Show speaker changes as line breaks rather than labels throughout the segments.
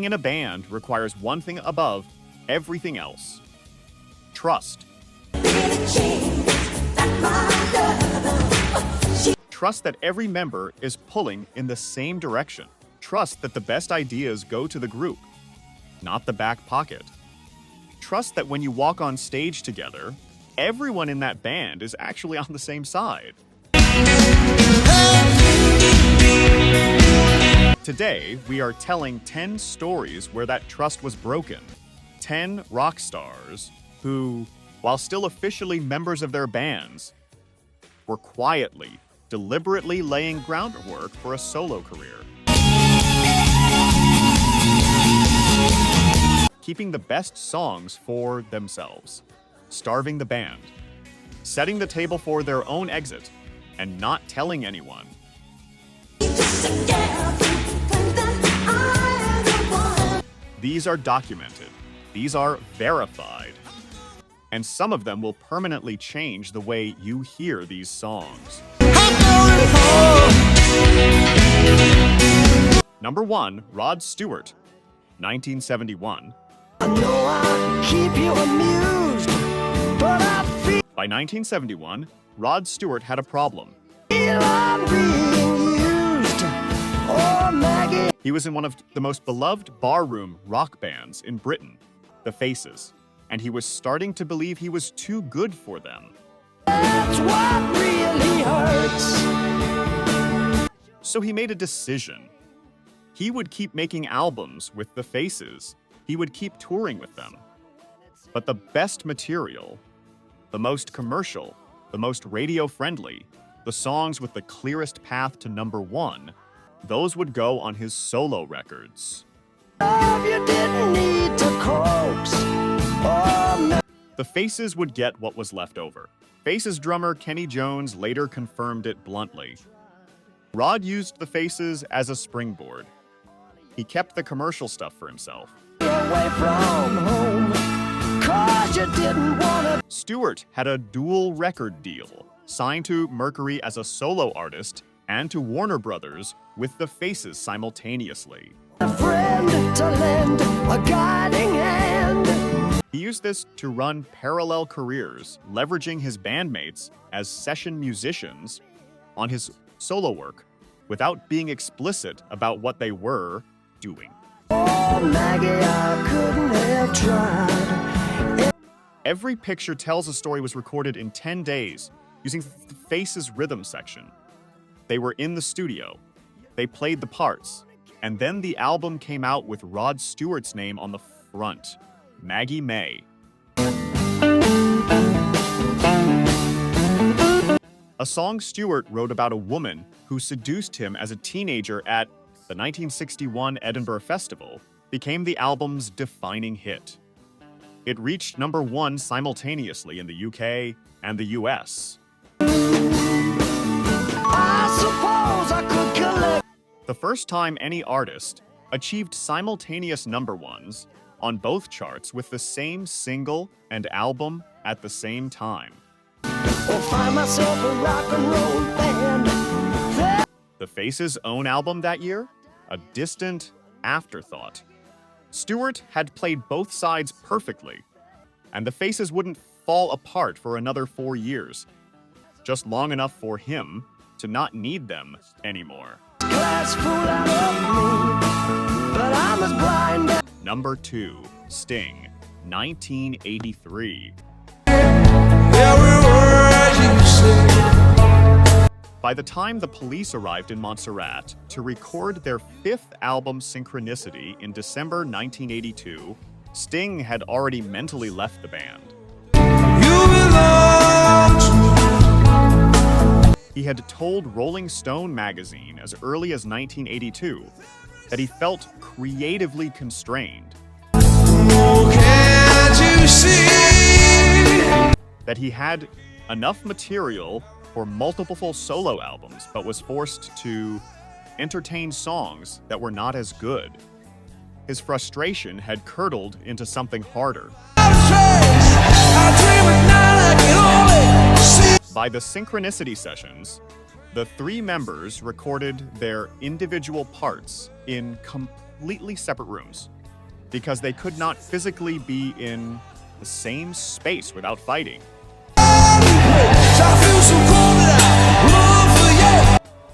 Being in a band requires one thing above everything else: trust. Trust that every member is pulling in the same direction. Trust that the best ideas go to the group, not the back pocket. Trust that when you walk on stage together, everyone in that band is actually on the same side. Today, we are telling 10 stories where that trust was broken. 10 rock stars who, while still officially members of their bands, were quietly, deliberately laying groundwork for a solo career. Keeping the best songs for themselves, starving the band, setting the table for their own exit, and not telling anyone. These are documented. These are verified. And some of them will permanently change the way you hear these songs. Number 1, Rod Stewart, 1971.
I know I keep you amused, but I feel
By 1971, Rod Stewart had a problem.
I'm being used. Oh, Maggie.
He was in one of the most beloved barroom rock bands in Britain, The Faces, and he was starting to believe he was too good for them.
That's what really hurts.
So he made a decision. He would keep making albums with The Faces. He would keep touring with them. But the best material, the most commercial, the most radio-friendly, the songs with the clearest path to number 1, those would go on his solo records.
You didn't need to coax. Oh, no.
The Faces would get what was left over. Faces drummer Kenny Jones later confirmed it bluntly. Rod used The Faces as a springboard. He kept the commercial stuff for himself.
Away from home, 'cause you didn't wanna.
Stewart had a dual record deal, signed to Mercury as a solo artist and to Warner Brothers with The Faces simultaneously.
A friend to lend a guiding hand.
He used this to run parallel careers, leveraging his bandmates as session musicians on his solo work without being explicit about what they were doing.
Oh, Maggie, I couldn't have tried.
Every Picture Tells a Story was recorded in 10 days using The Faces rhythm section. They were in the studio, they played the parts, and then the album came out with Rod Stewart's name on the front, Maggie May. A song Stewart wrote about a woman who seduced him as a teenager at the 1961 Edinburgh Festival became the album's defining hit. It reached number 1 simultaneously in the UK and the US.
I suppose I could collect.
The first time any artist achieved simultaneous number 1s on both charts with the same single and album at the same time.
Or find myself a rock and roll band.
The Faces' own album that year? A distant afterthought. Stewart had played both sides perfectly, and The Faces wouldn't fall apart for another 4 years, just long enough for him to not need them anymore.
Glass full out of me, but I'm as blind.
Number 2, Sting, 1983. By the time the Police arrived in Montserrat to record their 5th album, Synchronicity, in December 1982, Sting had already mentally left the band. He had told Rolling Stone magazine as early as 1982 that he felt creatively constrained. That he had enough material for multiple solo albums, but was forced to entertain songs that were not as good. His frustration had curdled into something harder. By the Synchronicity sessions, the 3 members recorded their individual parts in completely separate rooms. because they could not physically be in the same space without fighting.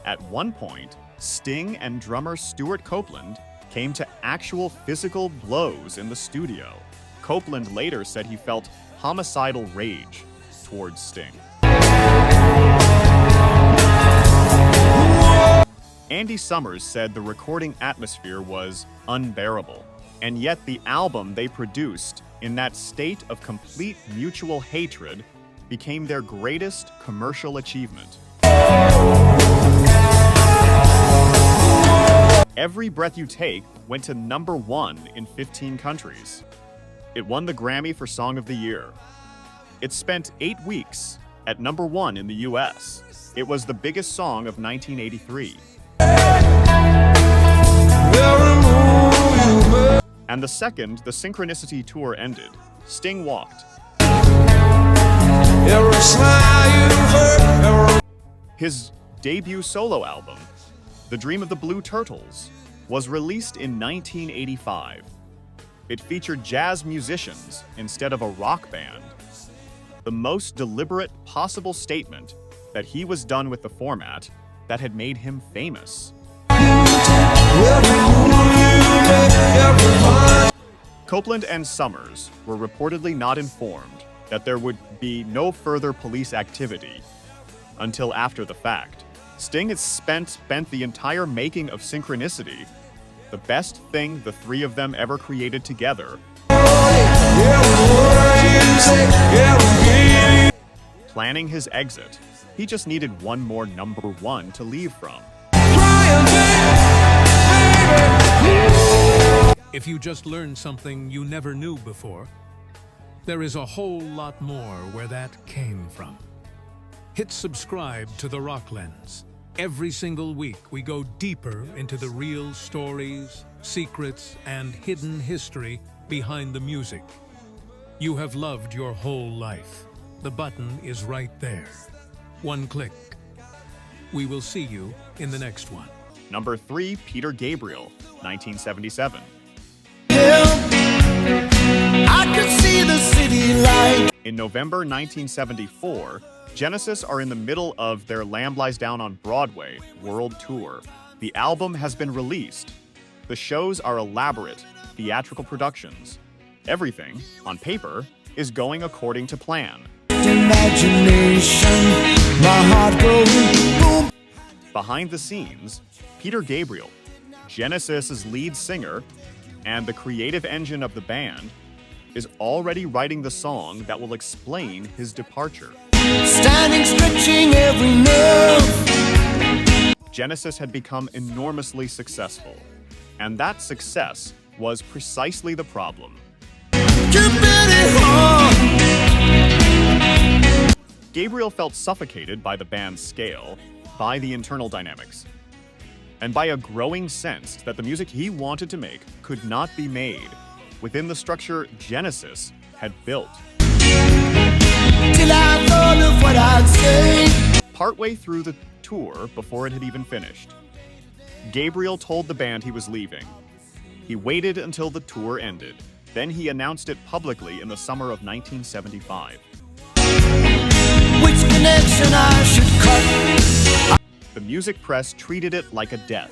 At one point, Sting and drummer Stewart Copeland came to actual physical blows in the studio. Copeland later said he felt homicidal rage towards Sting. Andy Summers said the recording atmosphere was unbearable, and yet the album they produced in that state of complete mutual hatred became their greatest commercial achievement. Every Breath You Take went to #1 in 15 countries. It won the Grammy for Song of the Year. It spent 8 weeks at #1 in the US. It was the biggest song of 1983. And the second the Synchronicity tour ended, Sting walked. His debut solo album, The Dream of the Blue Turtles, was released in 1985. It featured jazz musicians instead of a rock band. The most deliberate possible statement that he was done with the format that had made him famous. Copeland and Summers were reportedly not informed that there would be no further police activity until after the fact. Sting had spent the entire making of Synchronicity, the best thing the three of them ever created together, planning his exit. He just needed one more #1 to leave from.
If you just learned something you never knew before, there is a whole lot more where that came from. Hit subscribe to The Rock Lens. Every single week, we go deeper into the real stories, secrets, and hidden history behind the music you have loved your whole life. The button is right there. One click. We will see you in the next one.
#3, Peter Gabriel, 1977.
I could see the city light.
In November 1974, Genesis are in the middle of their Lamb Lies Down on Broadway world tour. The album has been released. The shows are elaborate theatrical productions. Everything, on paper, is going according to plan.
Imagination, my heart going boom.
Behind the scenes, Peter Gabriel, Genesis' lead singer and the creative engine of the band, is already writing the song that will explain his departure.
Standing, stretching every nerve.
Genesis had become enormously successful, and that success was precisely the problem. Gabriel felt suffocated by the band's scale, by the internal dynamics, and by a growing sense that the music he wanted to make could not be made within the structure Genesis had built.
Till I thought of what I'd say.
Partway through the tour, before it had even finished, Gabriel told the band he was leaving. He waited until the tour ended. Then he announced it publicly in the summer of 1975.
Which connection I should cut.
The music press treated it like a death.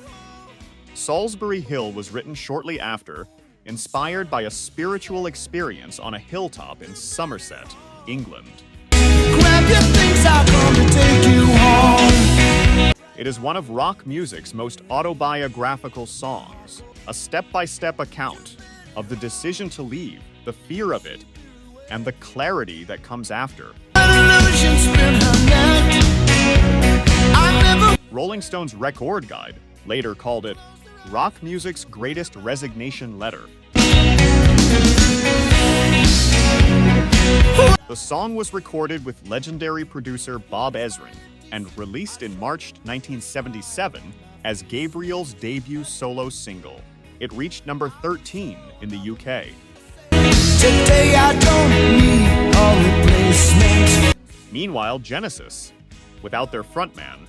Salisbury Hill was written shortly after, inspired by a spiritual experience on a hilltop in Somerset, England.
Grab your things, I'll come to take you home.
It is one of rock music's most autobiographical songs, a step-by-step account of the decision to leave, the fear of it, and the clarity that comes after. Rolling Stone's Record Guide later called it rock music's greatest resignation letter. The song was recorded with legendary producer Bob Ezrin and released in March 1977 as Gabriel's debut solo single. It reached #13 in the UK.
Today I don't need a replacement.
Meanwhile, Genesis, without their frontman,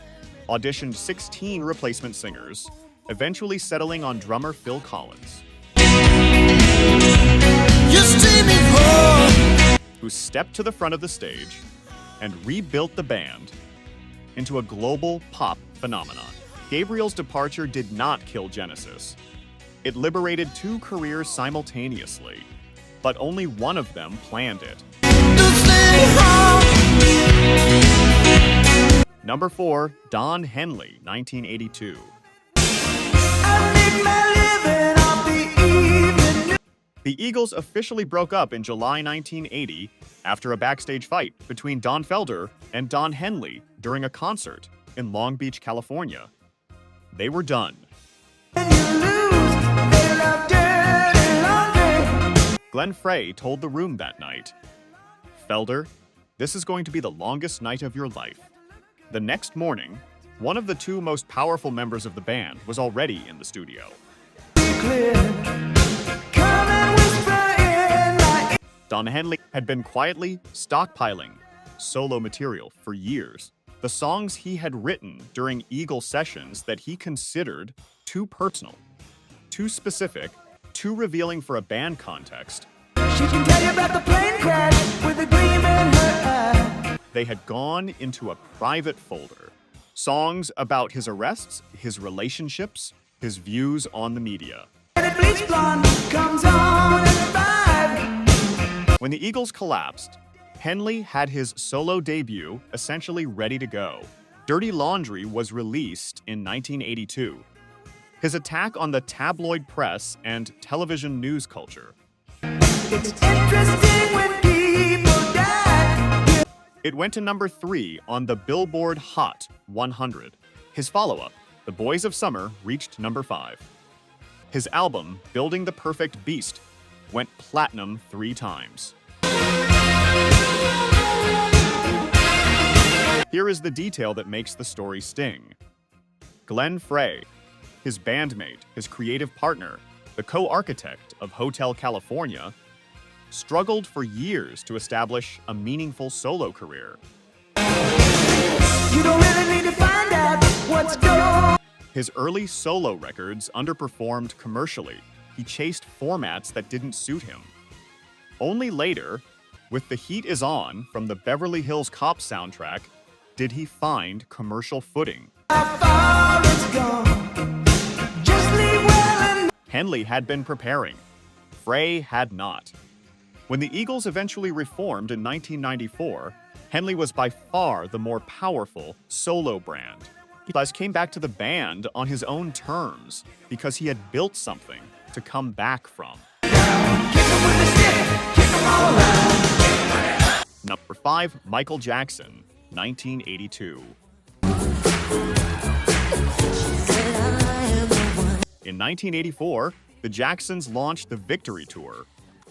auditioned 16 replacement singers, eventually settling on drummer Phil Collins. who stepped to the front of the stage and rebuilt the band into a global pop phenomenon. Gabriel's departure did not kill Genesis. It liberated two careers simultaneously, but only one of them planned it. Number 4, Don Henley, 1982. The Eagles officially broke up in July 1980 after a backstage fight between Don Felder and Don Henley during a concert in Long Beach, California. They were done. Glenn Frey told The Room that night, "Felder, this is going to be the longest night of your life." The next morning, one of the two most powerful members of the band was already in the studio. Don Henley had been quietly stockpiling solo material for years. The songs he had written during Eagle sessions that he considered too personal, too specific, too revealing for a band context. She can tell you about the plane crash with a gleam in her eye. They had gone into a private folder. Songs about his arrests, his relationships, his views on the media. When the Eagles collapsed, Henley had his solo debut essentially ready to go. Dirty Laundry was released in 1982. His attack on the tabloid press and television news culture. It's interesting when people die. It went to number 3 on the Billboard Hot 100. His follow-up, The Boys of Summer, reached number 5. His album, Building the Perfect Beast, went platinum 3 times. Here is the detail that makes the story sting. Glenn Frey, his bandmate, his creative partner, the co-architect of Hotel California, struggled for years to establish a meaningful solo career. You don't really need to find out what's going on. His early solo records underperformed commercially. He chased formats that didn't suit him. Only later, with The Heat Is On from the Beverly Hills Cop soundtrack, did he find commercial footing. Henley had been preparing. Frey had not. When the Eagles eventually reformed in 1994, Henley was by far the more powerful solo brand. He thus came back to the band on his own terms because he had built something to come back from. Number 5, Michael Jackson, 1982. In 1984, the Jacksons launched the Victory Tour,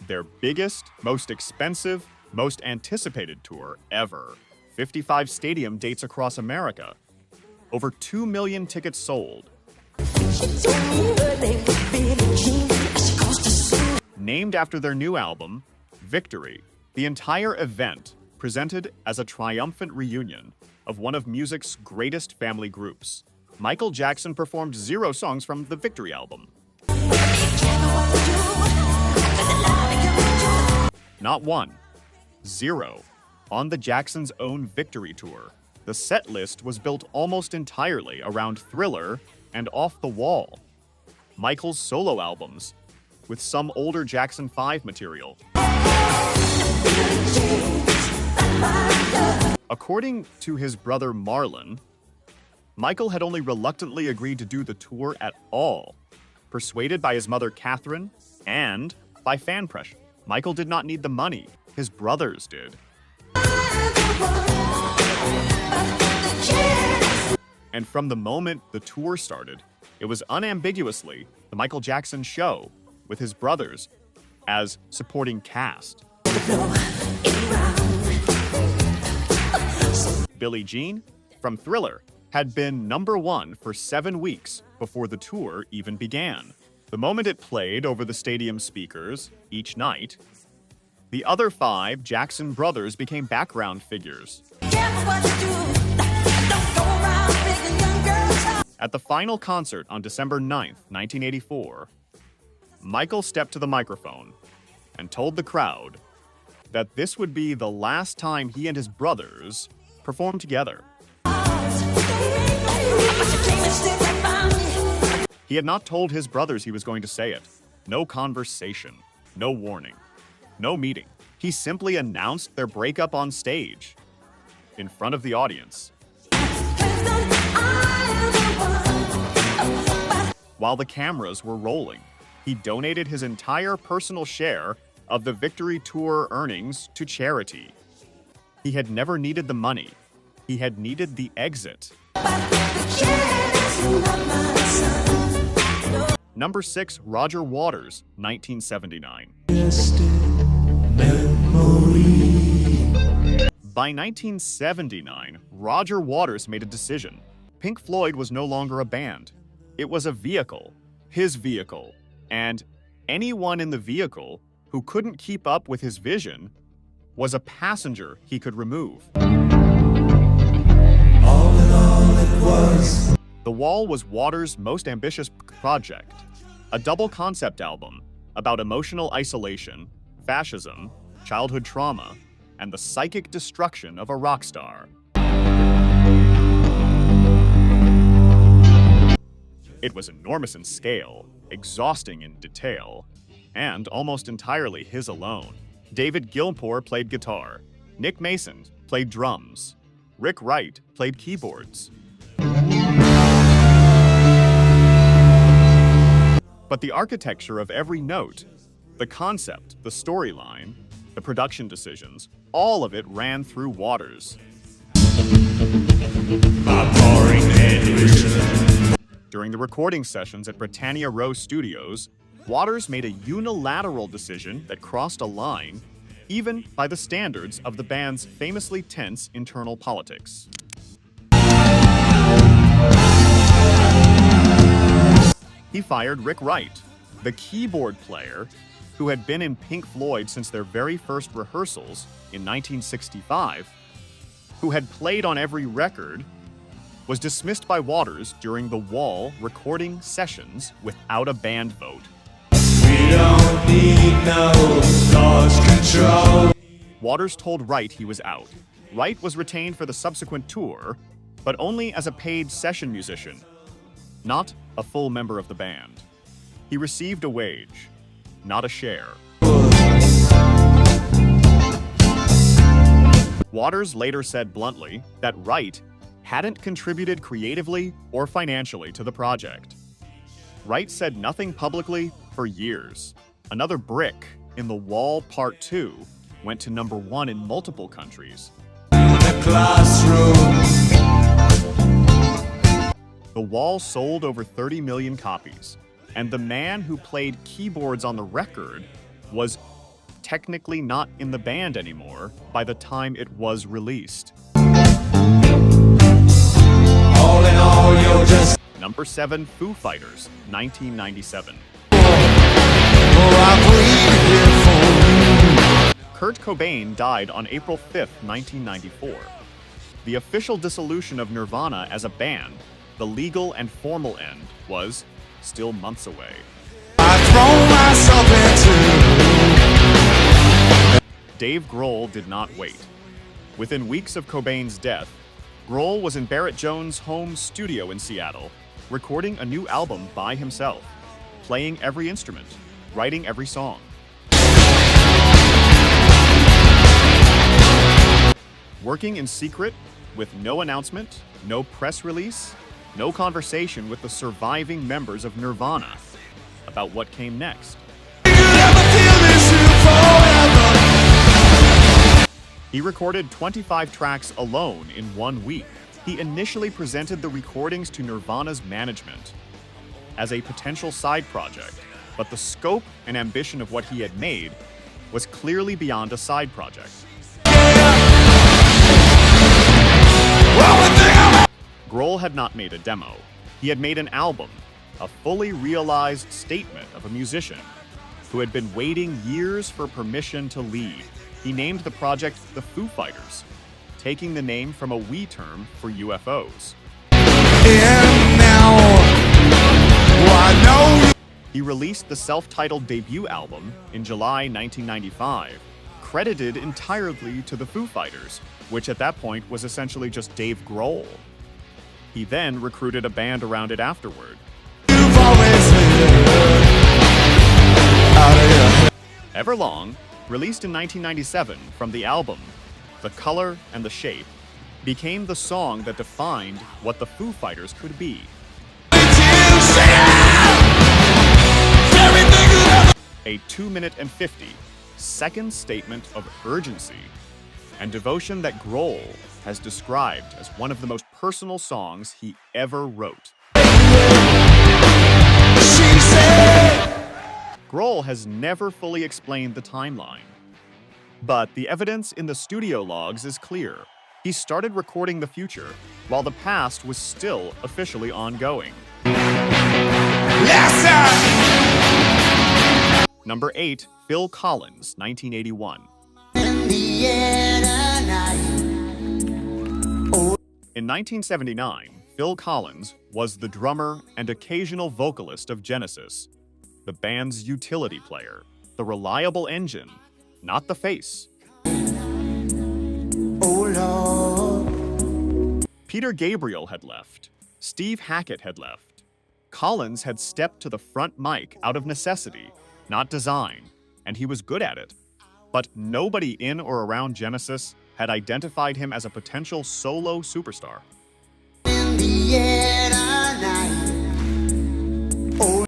their biggest, most expensive, most anticipated tour ever. 55 stadium dates across America. Over 2 million tickets sold. Named after their new album, Victory, the entire event presented as a triumphant reunion of one of music's greatest family groups. Michael Jackson performed 0 songs from the Victory album. Not 1, 0. On the Jacksons' own Victory Tour, the set list was built almost entirely around Thriller and Off the Wall, Michael's solo albums, with some older Jackson 5 material. According to his brother Marlon, Michael had only reluctantly agreed to do the tour at all, persuaded by his mother Catherine and by fan pressure. Michael did not need the money, his brothers did. And from the moment the tour started, it was unambiguously the Michael Jackson show, with his brothers as supporting cast. Billie Jean, from Thriller, had been number 1 for 7 weeks before the tour even began. The moment it played over the stadium speakers each night, the other 5 Jackson brothers became background figures. At the final concert on December 9th, 1984, Michael stepped to the microphone and told the crowd, that this would be the last time he and his brothers performed together. He had not told his brothers he was going to say it. No conversation, no warning, no meeting. He simply announced their breakup on stage, in front of the audience. While the cameras were rolling, he donated his entire personal share of the Victory Tour earnings to charity. He had never needed the money. He had needed the exit. Number 6, Roger Waters, 1979. By 1979, Roger Waters made a decision. Pink Floyd was no longer a band. It was a vehicle, his vehicle, and anyone in the vehicle who couldn't keep up with his vision was a passenger he could remove. The Wall was Waters' most ambitious project, a double concept album about emotional isolation, fascism, childhood trauma, and the psychic destruction of a rock star. It was enormous in scale, exhausting in detail, and almost entirely his alone. David Gilmour played guitar, Nick Mason played drums, Rick Wright played keyboards. But the architecture of every note, the concept, the storyline, the production decisions, all of it ran through Waters. During the recording sessions at Britannia Row Studios, Waters made a unilateral decision that crossed a line, even by the standards of the band's famously tense internal politics. He fired Rick Wright, the keyboard player who had been in Pink Floyd since their very first rehearsals in 1965, who had played on every record, was dismissed by Waters during the Wall recording sessions without a band vote. We don't need no lost control. Waters told Wright he was out. Wright was retained for the subsequent tour, but only as a paid session musician, not a full member of the band. He received a wage, not a share. Waters later said bluntly that Wright hadn't contributed creatively or financially to the project. Wright said nothing publicly for years. Another brick in The Wall Part 2 went to number 1 in multiple countries. The Wall sold over 30 million copies, and the man who played keyboards on the record was technically not in the band anymore by the time it was released. All in all, you're just... Number 7, Foo Fighters, 1997. Kurt Cobain died on April 5th, 1994. The official dissolution of Nirvana as a band, the legal and formal end, was still months away. Dave Grohl did not wait. Within weeks of Cobain's death, Grohl was in Barrett Jones' home studio in Seattle, recording a new album by himself, playing every instrument, writing every song. Working in secret, with no announcement, no press release, no conversation with the surviving members of Nirvana about what came next. He recorded 25 tracks alone in 1 week. He initially presented the recordings to Nirvana's management as a potential side project, but the scope and ambition of what he had made was clearly beyond a side project. Grohl had not made a demo. He had made an album, a fully realized statement of a musician who had been waiting years for permission to lead. He named the project the Foo Fighters, taking the name from a Wii term for UFOs. And now, I know. He released the self-titled debut album in July 1995, credited entirely to the Foo Fighters, which at that point was essentially just Dave Grohl. He then recruited a band around it afterward. Everlong, released in 1997 from the album The Color and the Shape, became the song that defined what the Foo Fighters could be. A 2-minute and 50-second statement of urgency and devotion that Grohl has described as one of the most personal songs he ever wrote. Grohl has never fully explained the timeline, but the evidence in the studio logs is clear. He started recording the future while the past was still officially ongoing.
Yes, sir!
Number 8, Phil Collins, 1981. In 1979, Phil Collins was the drummer and occasional vocalist of Genesis, the band's utility player, the reliable engine, not the face. Peter Gabriel had left. Steve Hackett had left. Collins had stepped to the front mic out of necessity, not design, and he was good at it. But nobody in or around Genesis had identified him as a potential solo superstar.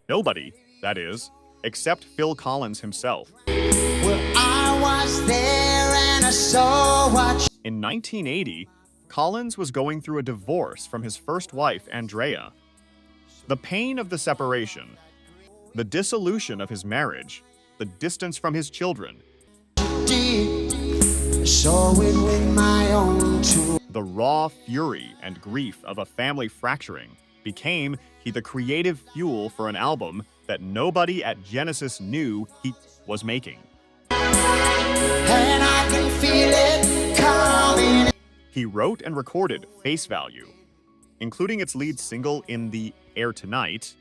Nobody, that is, except Phil Collins himself.
Well, I was there and I saw what.
In 1980, Collins was going through a divorce from his first wife, Andrea. The pain of the separation, the dissolution of his marriage, the distance from his children,
Saw it with my own two.
the raw fury and grief of a family fracturing became the creative fuel for an album that nobody at Genesis knew he was making.
And I can feel it coming.
He wrote and recorded Face Value, including its lead single In the Air Tonight,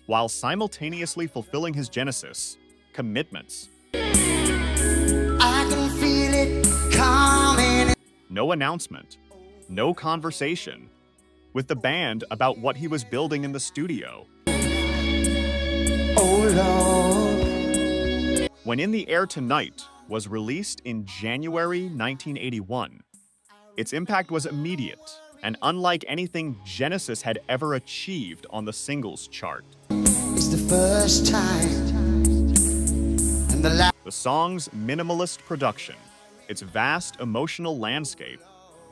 while simultaneously fulfilling his Genesis commitments.
I can feel it coming.
No announcement, no conversation with the band about what he was building in the studio.
Oh Lord.
When In the Air Tonight was released in January 1981, its impact was immediate and unlike anything Genesis had ever achieved on the singles chart.
It's the first time and the last.
The song's minimalist production, its vast emotional landscape,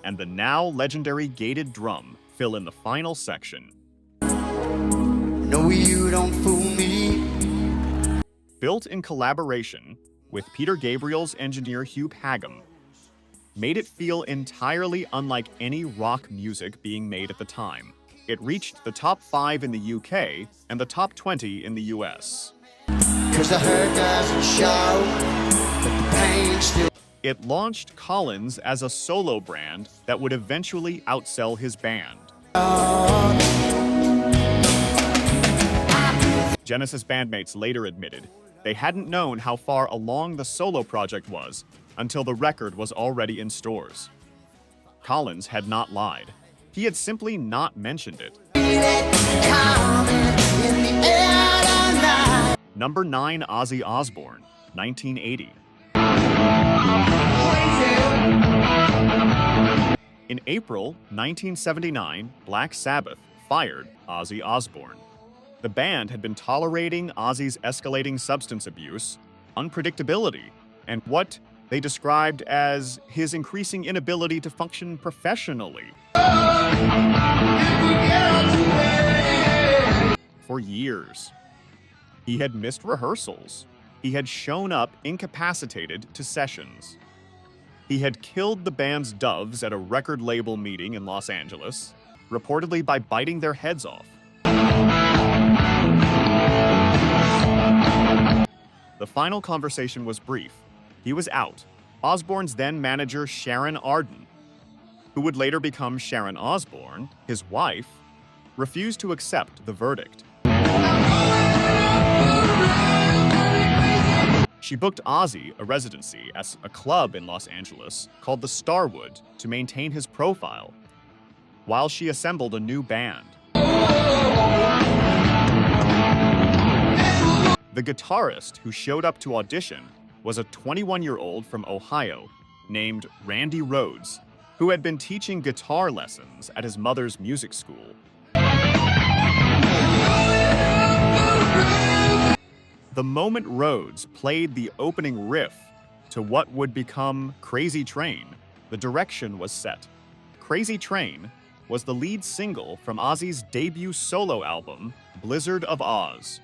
and the now legendary gated drum fill in the final section.
No, you don't fool me.
Built in collaboration with Peter Gabriel's engineer Hugh Pagum, made it feel entirely unlike any rock music being made at the time. It reached the top 5 in the UK and the top 20 in the US.
'Cause the hurt doesn't show, but the pain still.
It launched Collins as a solo brand that would eventually outsell his band. Genesis bandmates later admitted they hadn't known how far along the solo project was until the record was already in stores. Collins had not lied. He had simply not mentioned it. Number 9, Ozzy Osbourne, 1980. In April 1979, Black Sabbath fired Ozzy Osbourne. The band had been tolerating Ozzy's escalating substance abuse, unpredictability, and what they described as his increasing inability to function professionally. For years, he had missed rehearsals. He had shown up incapacitated to sessions. He had killed the band's doves at a record label meeting in Los Angeles, reportedly by biting their heads off. The final conversation was brief. He was out. Osbourne's then manager Sharon Arden, who would later become Sharon Osbourne, his wife, refused to accept the verdict. She She booked Ozzy a residency at a club in Los Angeles called the Starwood to maintain his profile, while she assembled a new band. The guitarist who showed up to audition was a 21-year-old from Ohio named Randy Rhoads, who had been teaching guitar lessons at his mother's music school. The moment Rhoads played the opening riff to what would become Crazy Train, the direction was set. Crazy Train was the lead single from Ozzy's debut solo album, Blizzard of Oz.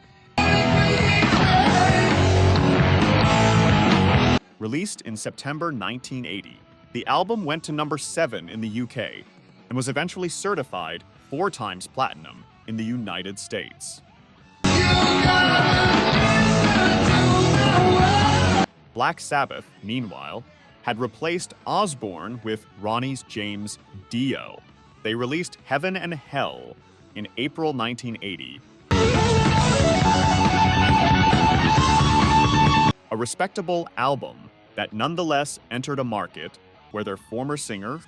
Released in September 1980, the album went to number 7 in the UK and was eventually certified 4 times platinum in the United States. Black Sabbath, meanwhile, had replaced Osbourne with Ronnie James Dio. They released Heaven and Hell in April 1980. A respectable album that nonetheless entered a market where their former singer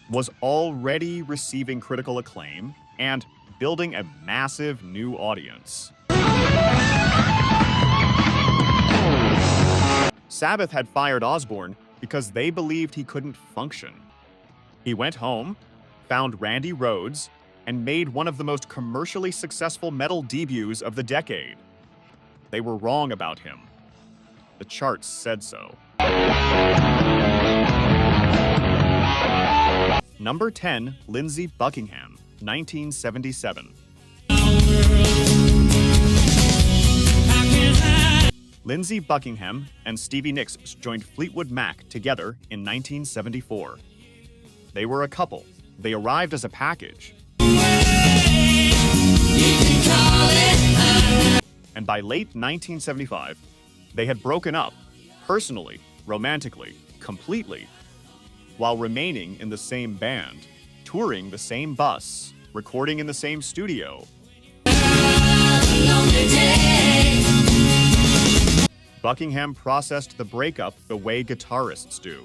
was already receiving critical acclaim and building a massive new audience. Sabbath had fired Osbourne because they believed he couldn't function. He went home, found Randy Rhoads, and made one of the most commercially successful metal debuts of the decade. They were wrong about him. The charts said so. Number 10, Lindsey Buckingham, 1977. Lindsey Buckingham and Stevie Nicks joined Fleetwood Mac together in 1974. They were a couple. They arrived as a package. And by late 1975, they had broken up, personally, romantically, completely, while remaining in the same band, touring the same bus, recording in the same studio. Buckingham processed the breakup the way guitarists do.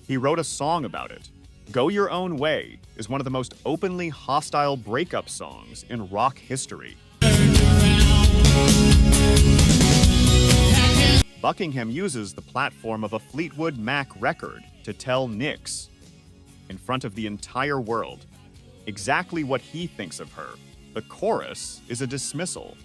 He wrote a song about it. Go Your Own Way is one of the most openly hostile breakup songs in rock history. Buckingham uses the platform of a Fleetwood Mac record to tell Nicks, in front of the entire world, exactly what he thinks of her. The chorus is a dismissal.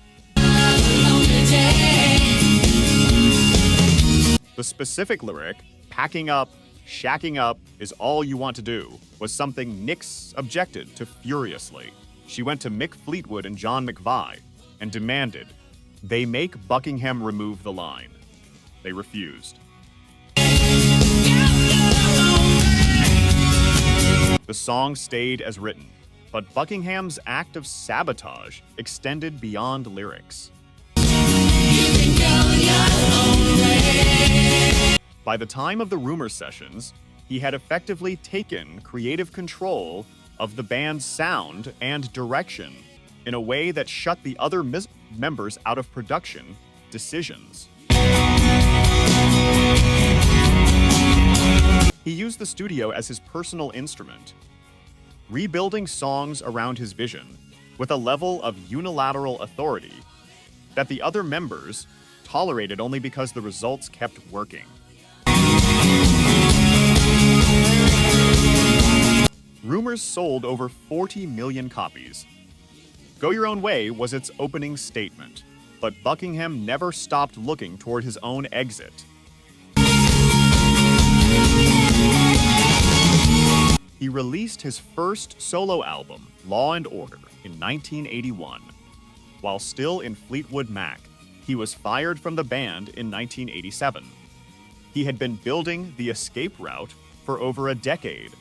The specific lyric, packing up, shacking up is all you want to do, was something Nicks objected to furiously. She went to Mick Fleetwood and John McVie and demanded they make Buckingham remove the line. They refused. The song stayed as written, but Buckingham's act of sabotage extended beyond lyrics. By the time of the rumor sessions, he had effectively taken creative control of the band's sound and direction in a way that shut the other members out of production decisions. He used the studio as his personal instrument, rebuilding songs around his vision with a level of unilateral authority that the other members tolerated only because the results kept working. Rumors sold over 40 million copies. Go Your Own Way was its opening statement, but Buckingham never stopped looking toward his own exit. He released his first solo album, Law and Order, in 1981. While still in Fleetwood Mac, he was fired from the band in 1987. He had been building the escape route for over a decade,